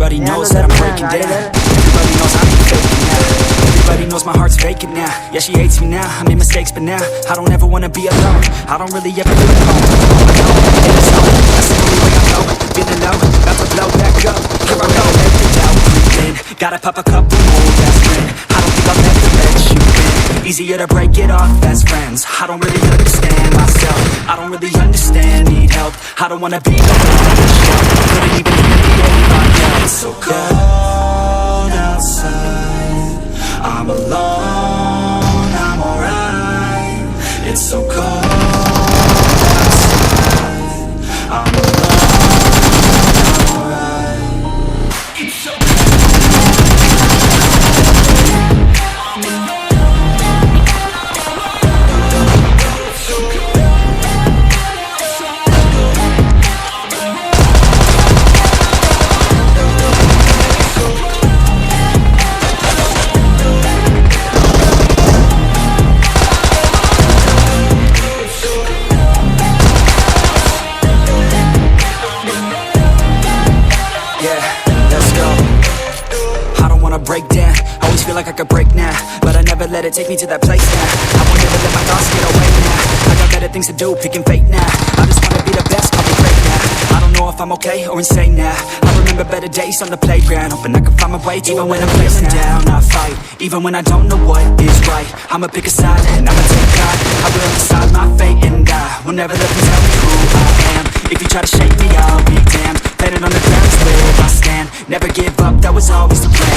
Everybody knows that I'm breaking down. Everybody knows I ain't faking now. Everybody knows my heart's vacant now. Yeah, she hates me now, I made mistakes but now I don't ever wanna be alone. I don't really ever feel alone. All alone, in the zone, that's the only way I know. Feeling low, about to blow back up. Here I go, let the doubt creep in. Gotta pop a couple more aspirin. I don't think I'll ever let you in. Easier to break it off best friends. I don't really understand myself. I don't really understand, need help. I don't wanna be the one on the shelf. Couldn't even hear me anybody else. It's so cold outside, I'm alone, I'm alright. It's so cold outside, I'm alone, I'm alright. It's so cold. Break down, always feel like I could break now, but I never let it take me to that place now. I won't ever let my thoughts get away now. I got better things to do, picking fate now. I just wanna be the best, call me great now. I don't know if I'm okay or insane now. I remember better days on the playground, hoping I can find my way. Even when I'm feeling down, I fight. Even when I don't know what is right, I'ma pick a side and I'ma take pride. I will decide my fate and I will never let them tell me who I am. If you try to shake me, I'll be damned. Planet on the ground is where I stand. Never give up, that was always the plan.